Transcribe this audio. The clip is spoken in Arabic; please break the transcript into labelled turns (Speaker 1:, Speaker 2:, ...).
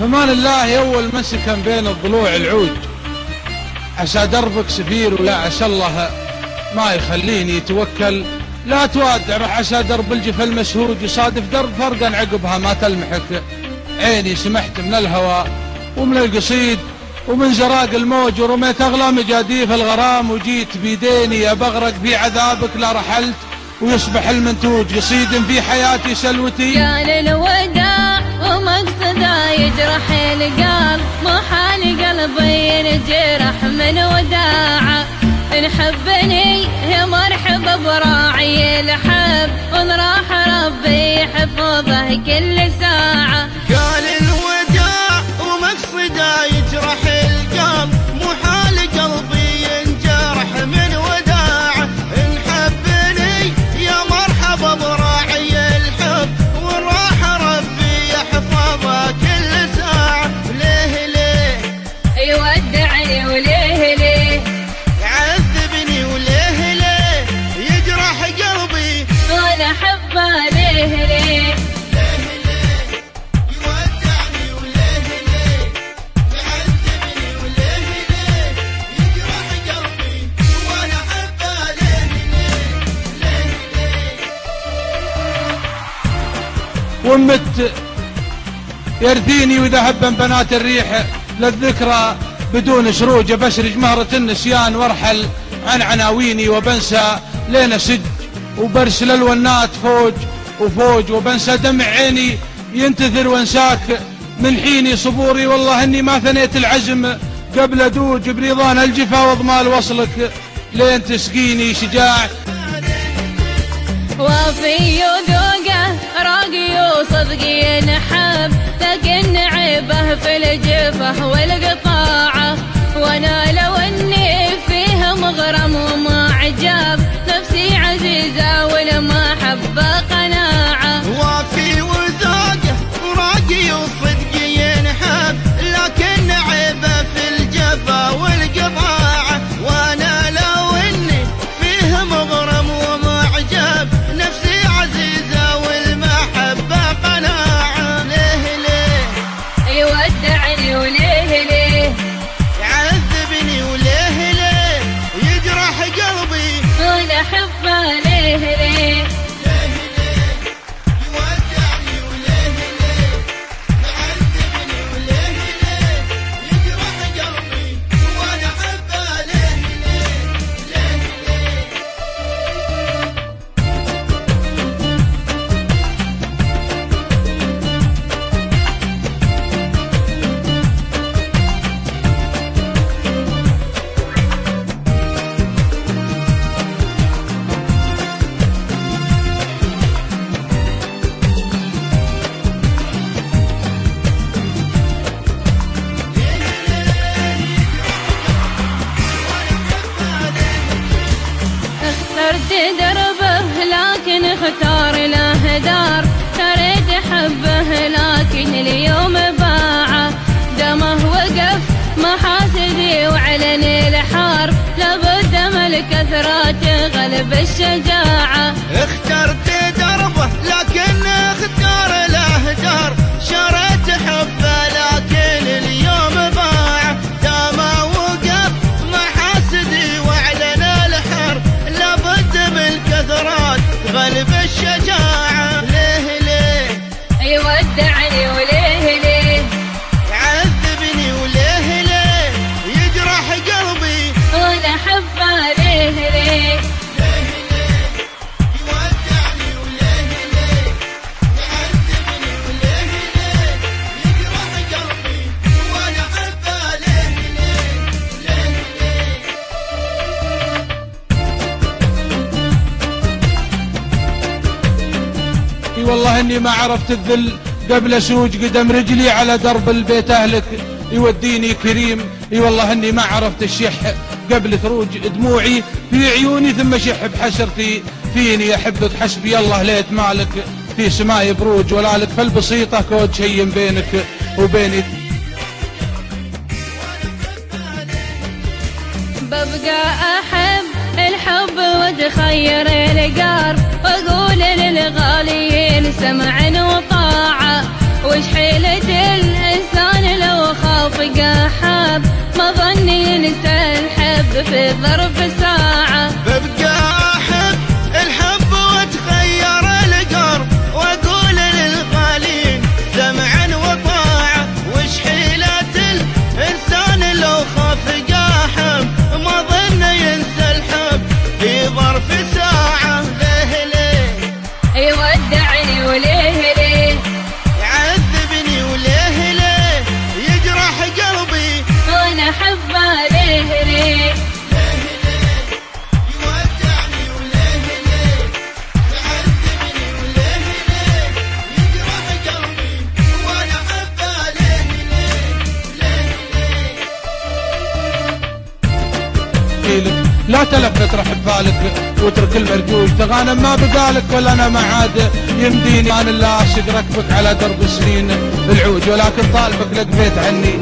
Speaker 1: فمان الله أول مسكن بين الضلوع العوج، عسى دربك سفير ولا عسى الله ما يخليني يتوكل، لا توادع عسى درب الجفا المسهوج يصادف درب فرقا عقبها ما تلمحك عيني. سمحت من الهوى ومن القصيد ومن زراق الموج، ورميت أغلى مجاديف الغرام، وجيت بيديني أبغرق في عذابك لا رحلت ويصبح المنتوج قصيد في حياتي سلوتي.
Speaker 2: قال الوداع ومقصده يجرح القلب، محال قلبي ينجرح من وداعه. إن حبني يا مرحبا براعي الحب، وإن راح ربي يحفظه كل ساعة.
Speaker 3: قال الوداع ومقصده يجرح القلب، محال قلبي ينجرح من وداعه. إن حبني يا مرحبا براعي الحب، وإن راح ربي يحفظه كل ساعة. ليه ليه
Speaker 2: يودعني وليه ليه
Speaker 3: يعذبني، وليه ليه يجرح قلبي
Speaker 2: وأنا أحبه ليه ليه.
Speaker 1: ومت يرثيني وذهبا بنات الريح للذكرى بدون شروج، بسرج مهرة النسيان وارحل عن عناويني، وبنسى لين سج وبرسل الونات فوج وفوج، وبنسى دمع عيني ينتثر وانساك من حيني صبوري. والله اني ما ثنيت العزم قبل ادوج برضان الجفا واضمال وصلك لين تسقيني شجاع.
Speaker 2: وفي ذوقه راقي وصدقي نحب، لكن عيبه في الجفه والقطاعه. وانا لو اني فيه مغرم وما عجب، نفسي عزيزه والمحبه قناعه.
Speaker 3: وفي وذوقه راقي وصدقي نحب، لكن عيبه في الجفا والقطاعه. وانا لو اني فيه مغرم وما عجب، نفسي عزيزة والمحبة قناعة. ليه ليه
Speaker 2: يودعني وليه ليه
Speaker 3: يعذبني، وليه ليه يجرح قلبي
Speaker 2: وأنا أحبه ليه ليه.
Speaker 3: يودعني وليه ليه يعذبني، وليه ليه يجرح قلبي وانا احبه ليه ليه ليه.
Speaker 2: اخترت دربه لكن اختار له دار، تريد حبه لكن اليوم باعه. دمه وقف محاسدي واعلن الحرب، لابد من الكثرة تغلب الشجاعة.
Speaker 3: اخترت دربه لكن اختار له دار، شريت حبه لكن اليوم باع. دام وقف محاسدي واعلن الحرب، لابد من الكثرات غلب الشجاعة. ليه ليه
Speaker 2: يودعني وليه ليه
Speaker 3: يعذبني، وليه ليه يجرح قلبي
Speaker 2: وأنا أحبه ليه ليه.
Speaker 3: يودعني وليه ليه يعذبني، وليه ليه يجرح قلبي وانا احبه ليه ليه
Speaker 1: اي والله اني ما عرفت الذل قبل اسوج قدم رجلي على درب البيت اهلك يوديني كريم. اي والله اني ما عرفت الشح قبل ثروج دموعي في عيوني، ثم شح بحسرتي فيني احبك حسبي الله ليت مالك في سماي بروج، ولا لك فالبسيطه كود شيء بينك وبيني.
Speaker 2: ببقى أحب الحب وتخير القار، وأقول للغاليين سمع وطاعة، وش حيلة الإنسان في ظرف ساعة.
Speaker 3: ببقى أحب الحب وأتخير القرب، وأقول للغالين سمعا وطاعة، وش حيلة الإنسان لو خاف قاحم، ما ظن ينسى الحب في ظرف ساعة. ليه ليه
Speaker 2: يودعني وليه ليه
Speaker 3: يعذبني، وليه ليه يجرح قلبي،
Speaker 2: وانا حبه ليه ليه
Speaker 3: يودعني وليه ليه يعذبني، وليه ليه يجرح قلبي، وانا احبه ليه ليه ليه.
Speaker 1: لا تلفت رح ببالك واترك المرجوج، تغانم ما بقالك ولا انا ما عاد يمديني، انا اللي اشق ركبك على درب سنين العوج، ولكن طالبك لقيت عني